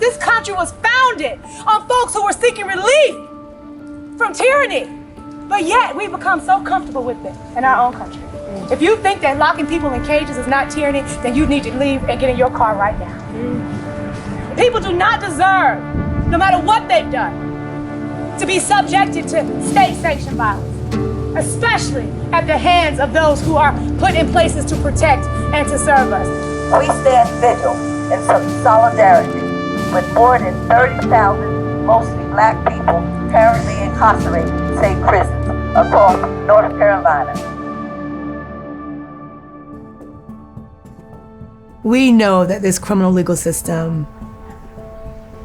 This country was founded on folks who were seeking relief from tyranny. But yet, we've become so comfortable with it in our own country. If you think that locking people in cages is not tyranny, then you need to leave and get in your car right now. People do not deserve, no matter what they've done, to be subjected to state-sanctioned violence, especially at the hands of those who are put in places to protect and to serve us. We stand vigil in some solidarity with more than 30,000 mostly black people currently incarcerated in state prisons across North Carolina. We know that this criminal legal system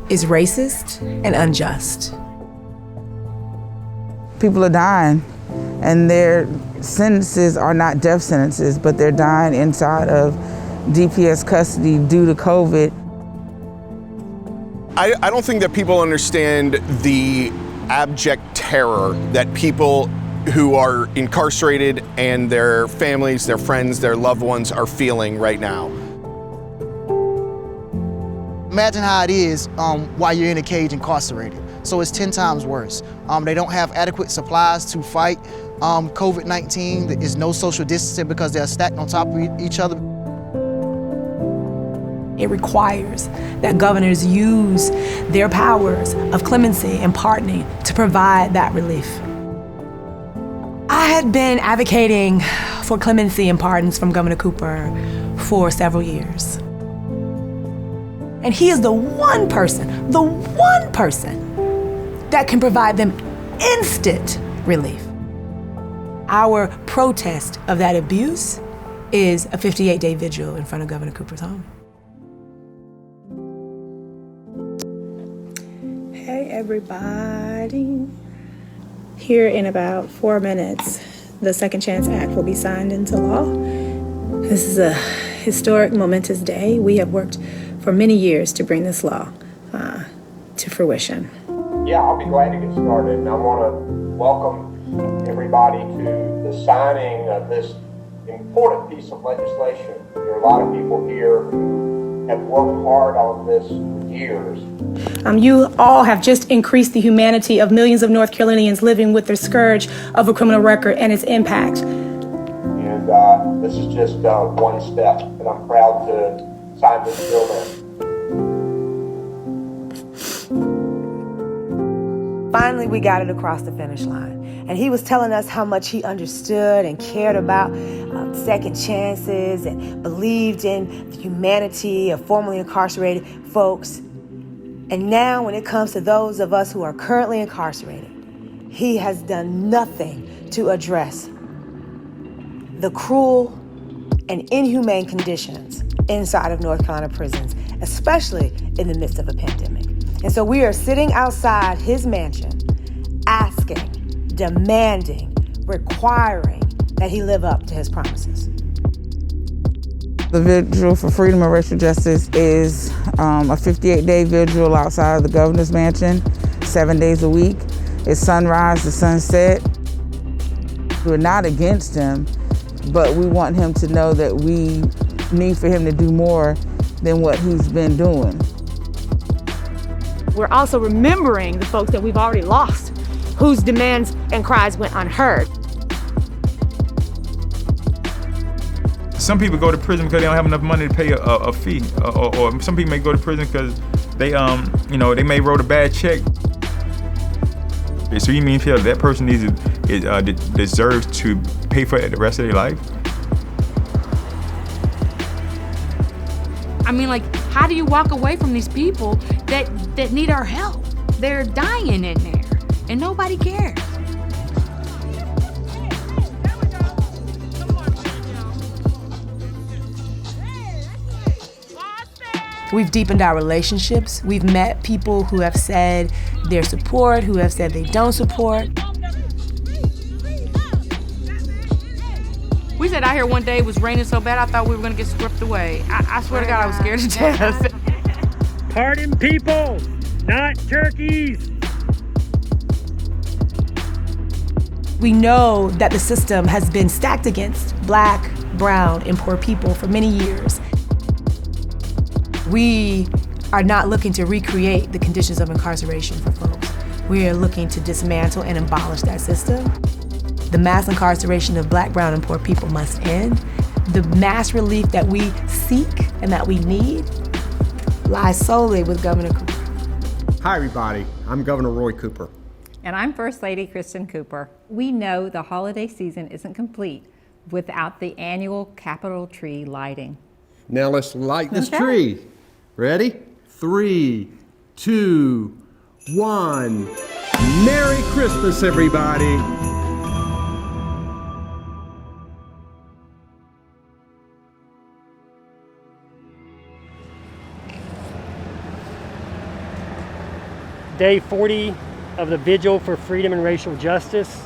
is racist and unjust. People are dying, and their sentences are not death sentences, but they're dying inside of DPS custody due to COVID. I don't think that people understand the abject terror that people who are incarcerated and their families, their friends, their loved ones are feeling right now. Imagine how it is while you're in a cage incarcerated. So it's 10 times worse. They don't have adequate supplies to fight COVID-19. There is no social distancing because they're stacked on top of each other. It requires that governors use their powers of clemency and pardoning to provide that relief. I had been advocating for clemency and pardons from Governor Cooper for several years. And he is the one person that can provide them instant relief. Our protest of that abuse is a 58-day vigil in front of Governor Cooper's home. Hey everybody. Here in about 4 minutes, the Second Chance Act will be signed into law. This is a historic, momentous day. We have worked for many years to bring this law to fruition. Yeah, I'll be glad to get started. And I want to welcome everybody to the signing of this important piece of legislation. There are a lot of people here who have worked hard on this for years. You all have just increased the humanity of millions of North Carolinians living with the scourge of a criminal record and its impact. And this is just one step, and I'm proud to sign this bill now. Finally, we got it across the finish line. And he was telling us how much he understood and cared about second chances and believed in the humanity of formerly incarcerated folks. And now when it comes to those of us who are currently incarcerated, he has done nothing to address the cruel and inhumane conditions inside of North Carolina prisons, especially in the midst of a pandemic. And so we are sitting outside his mansion, asking, demanding, requiring that he live up to his promises. The Vigil for Freedom and Racial Justice is a 58-day vigil outside of the governor's mansion, 7 days a week. It's sunrise to sunset. We're not against him, but we want him to know that we need for him to do more than what he's been doing. We're also remembering the folks that we've already lost, whose demands and cries went unheard. Some people go to prison because they don't have enough money to pay a fee, or some people may go to prison because they, they may wrote a bad check. So you mean feel that person deserves to pay for it the rest of their life? I mean, how do you walk away from these people that need our help? They're dying in there, and nobody cares. We've deepened our relationships. We've met people who have said their support, who have said they don't support. We sat out here one day, it was raining so bad I thought we were gonna get swept away. I swear to God, I was scared to death. Pardon people, not turkeys. We know that the system has been stacked against Black, brown, and poor people for many years. We are not looking to recreate the conditions of incarceration for folks. We are looking to dismantle and abolish that system. The mass incarceration of Black, brown, and poor people must end. The mass relief that we seek and that we need lies solely with Governor Cooper. Hi everybody, I'm Governor Roy Cooper. And I'm First Lady Kristen Cooper. We know the holiday season isn't complete without the annual Capitol tree lighting. Now let's light this tree. Ready? 3, 2, 1. Merry Christmas, everybody. Day 40 of the Vigil for Freedom and Racial Justice.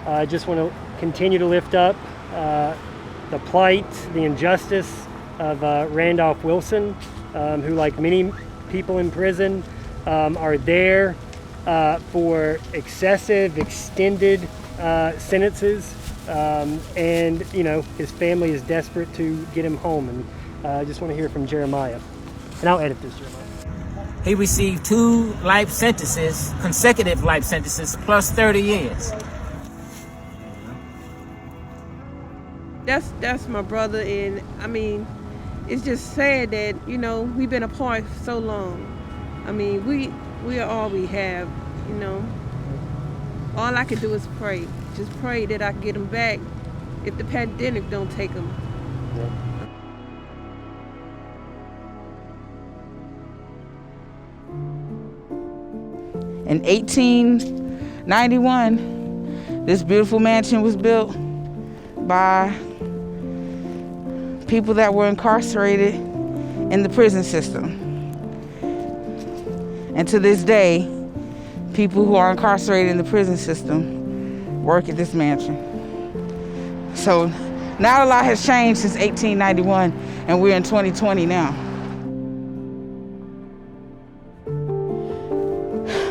I just want to continue to lift up the plight, the injustice of Randolph Wilson, who, like many people in prison, are there for excessive, extended sentences, and his family is desperate to get him home. And I just want to hear from Jeremiah, and I'll edit this, Jeremiah. He received 2 life sentences, consecutive life sentences, plus 30 years. That's my brother, and I mean, it's just sad that, we've been apart so long. I mean, we are all we have, All I can do is pray. Just pray that I can get him back if the pandemic don't take him. Yeah. In 1891, this beautiful mansion was built by people that were incarcerated in the prison system. And to this day, people who are incarcerated in the prison system work at this mansion. So not a lot has changed since 1891, and we're in 2020 now.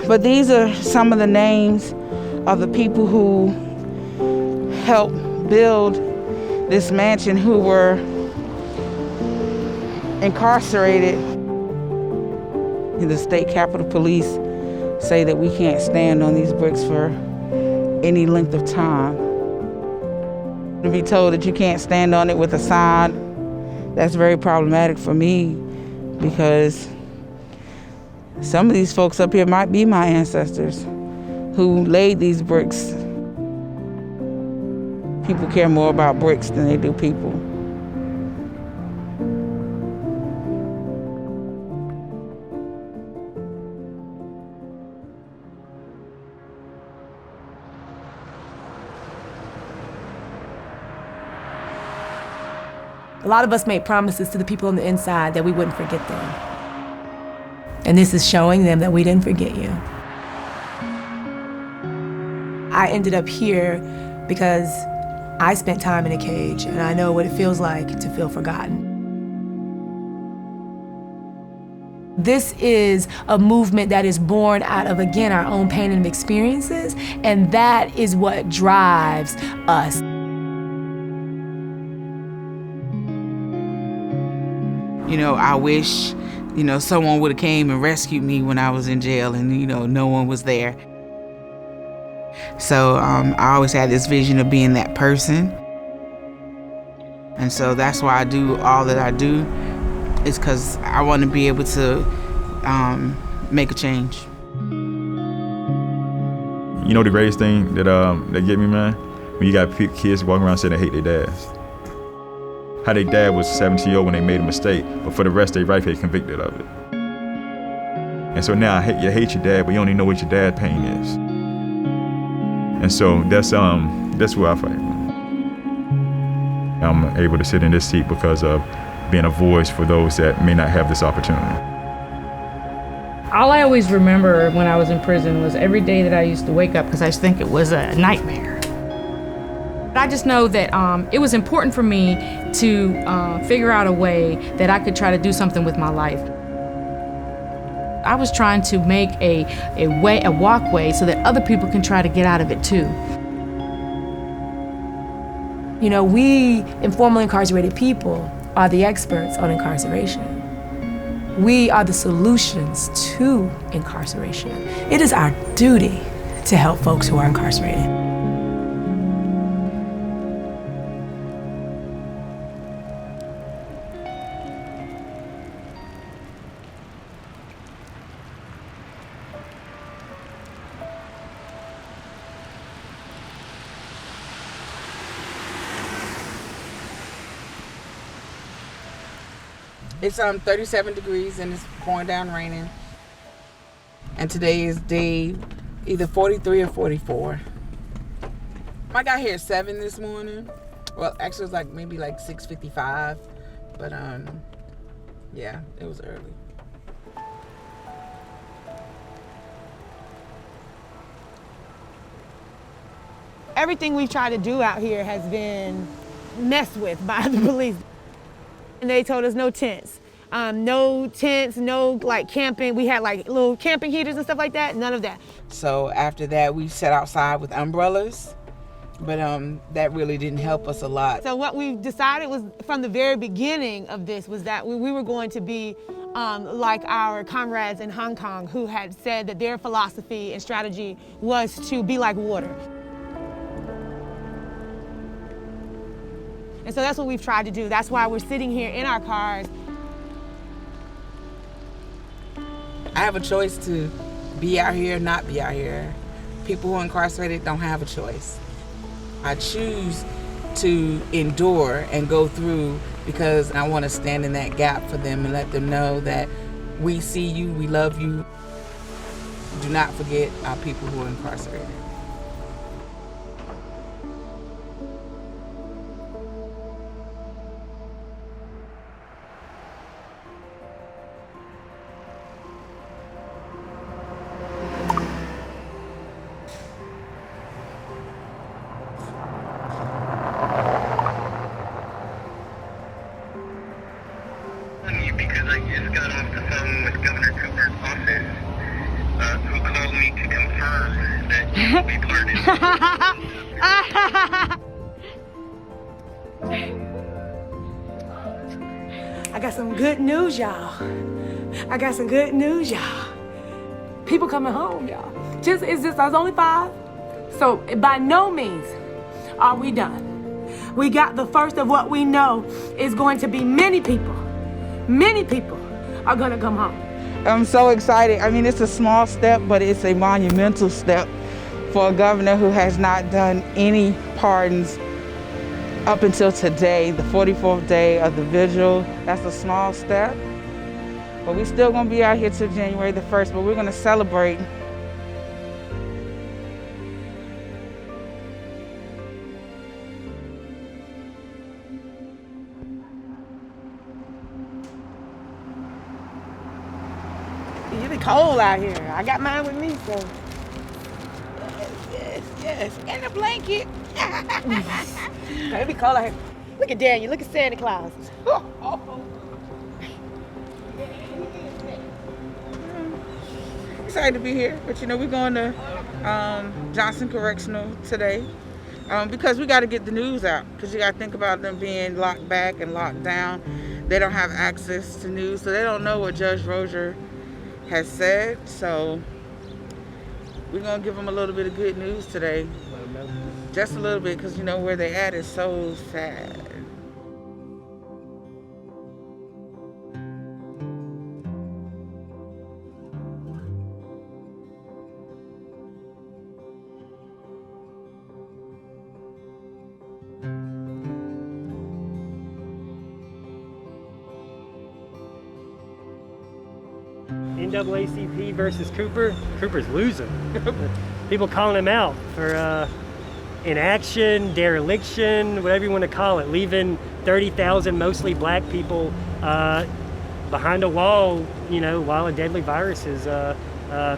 But these are some of the names of the people who helped build this mansion, who were incarcerated. And the state capitol police say that we can't stand on these bricks for any length of time. To be told that you can't stand on it with a sign, that's very problematic for me, because some of these folks up here might be my ancestors who laid these bricks. People care more about bricks than they do people. A lot of us made promises to the people on the inside that we wouldn't forget them. And this is showing them that we didn't forget you. I ended up here because I spent time in a cage, and I know what it feels like to feel forgotten. This is a movement that is born out of, again, our own pain and experiences, and that is what drives us. I wish someone would have came and rescued me when I was in jail, and no one was there. So I always had this vision of being that person. And so that's why I do all that I do, is because I want to be able to make a change. The greatest thing that get me, man, when you got kids walking around saying they hate their dads. How their dad was 17-year-old when they made a mistake, but for the rest of their life they convicted of it. And so now you hate your dad, but you only know what your dad's pain is. And so that's where I fight. I'm able to sit in this seat because of being a voice for those that may not have this opportunity. All I always remember when I was in prison was every day that I used to wake up because I just think it was a nightmare. I just know that it was important for me to figure out a way that I could try to do something with my life. I was trying to make a walkway so that other people can try to get out of it too. We informally incarcerated people are the experts on incarceration. We are the solutions to incarceration. It is our duty to help folks who are incarcerated. It's 37 degrees and it's pouring down raining. And today is day either 43 or 44. I got here at 7 this morning. Well, actually it was maybe 6:55. But yeah, it was early. Everything we've tried to do out here has been messed with by the police. And they told us no tents, no camping. We had little camping heaters and stuff like that, none of that. So after that, we sat outside with umbrellas, but that really didn't help us a lot. So what we decided was from the very beginning of this was that we were going to be like our comrades in Hong Kong who had said that their philosophy and strategy was to be like water. And so that's what we've tried to do. That's why we're sitting here in our cars. I have a choice to be out here, not be out here. People who are incarcerated don't have a choice. I choose to endure and go through because I want to stand in that gap for them and let them know that we see you, we love you. Do not forget our people who are incarcerated. Because I just got off the phone with Governor Cooper's office, who called me to confirm that you will be pardoned. I got some good news, y'all. I got some good news, y'all. People coming home, y'all. It's only 5. So by no means are we done. We got the first of what we know is going to be many people are gonna come home. I'm so excited. I mean, it's a small step, but it's a monumental step for a governor who has not done any pardons up until today, the 44th day of the Vigil. That's a small step, but we're still gonna be out here till January the 1st, but we're gonna celebrate. It's cold out here. I got mine with me, so. Yes, and a blanket. It be cold out here. Look at Daniel, look at Santa Claus. Excited to be here, but we're going to Johnson Correctional today because we got to get the news out, because you got to think about them being locked back and locked down. They don't have access to news, so they don't know what Judge Rozier has said, so we're gonna give them a little bit of good news today. Just a little bit, because where they at is so sad. NAACP versus Cooper. Cooper's losing. People calling him out for inaction, dereliction, whatever you want to call it, leaving 30,000 mostly black people behind a wall, while a deadly virus is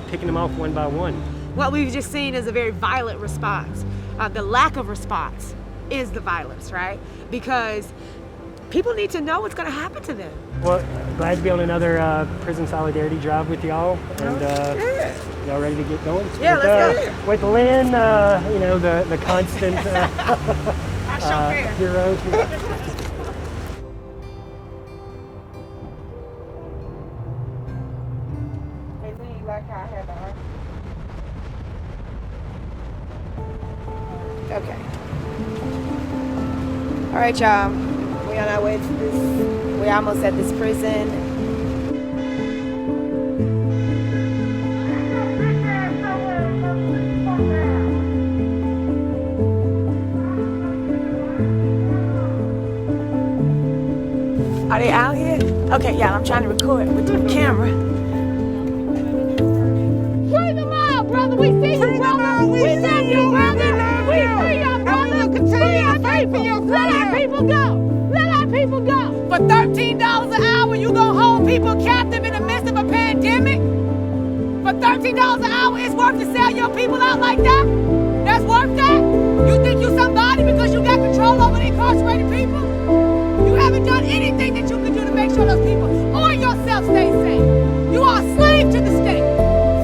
picking them off one by one. What we've just seen is a very violent response. The lack of response is the violence, right? Because people need to know what's going to happen to them. Well, glad to be on another prison solidarity drive with y'all, and y'all ready to get going? Yeah, let's go. With Lynn, the constant hero. like how I had the arm. Okay. All right, y'all. We on our way to this. We're almost at this prison. Are they out here? Okay, y'all, I'm trying to record with the camera. Free them all, brother. We see you, brother. We love you, brother. We free our brother. Free our people. Let our people go. Let our people go. For $13 an hour, you gonna hold people captive in the midst of a pandemic? For $13 an hour, it's worth to sell your people out like that? That's worth that? You think you somebody because you got control over the incarcerated people? You haven't done anything that you can do to make sure those people or yourself stay safe. You are a slave to the state.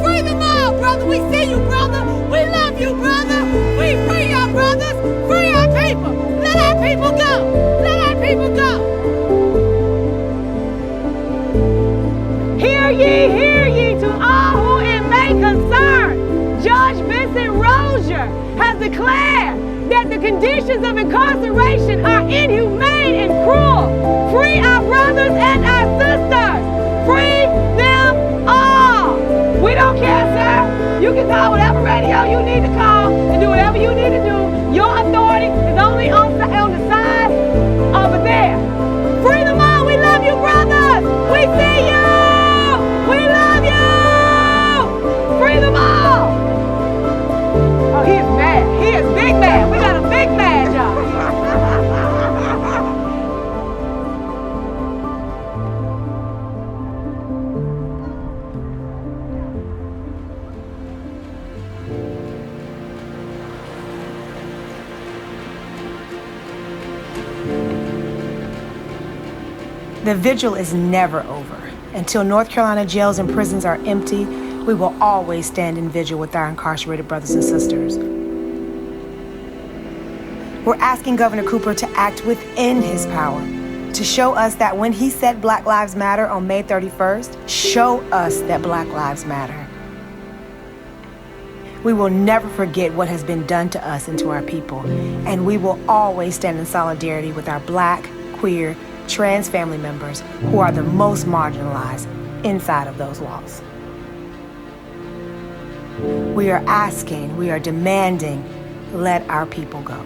Free them all, brother. We see you, brother. We love you, brother. We free our brothers. Free our people. Let our people go. Let our people go. Hear ye to all who it may concern. Judge Vincent Rozier has declared that the conditions of incarceration are inhumane and cruel. Free our brothers and our sisters. Free them all. We don't care, sir. You can call whatever radio you need to call and do whatever you need to do. Your authority is only on the side over there. Free them all. We love you, brothers. We see you. We love you. Free them all. Oh, he is mad. He is big mad. We got a big mad, y'all. The vigil is never over. Until North Carolina jails and prisons are empty, we will always stand in vigil with our incarcerated brothers and sisters. We're asking Governor Cooper to act within his power, to show us that when he said Black Lives Matter on May 31st, show us that Black Lives Matter. We will never forget what has been done to us and to our people, and we will always stand in solidarity with our Black, queer, trans family members who are the most marginalized inside of those walls. We are asking, we are demanding, let our people go.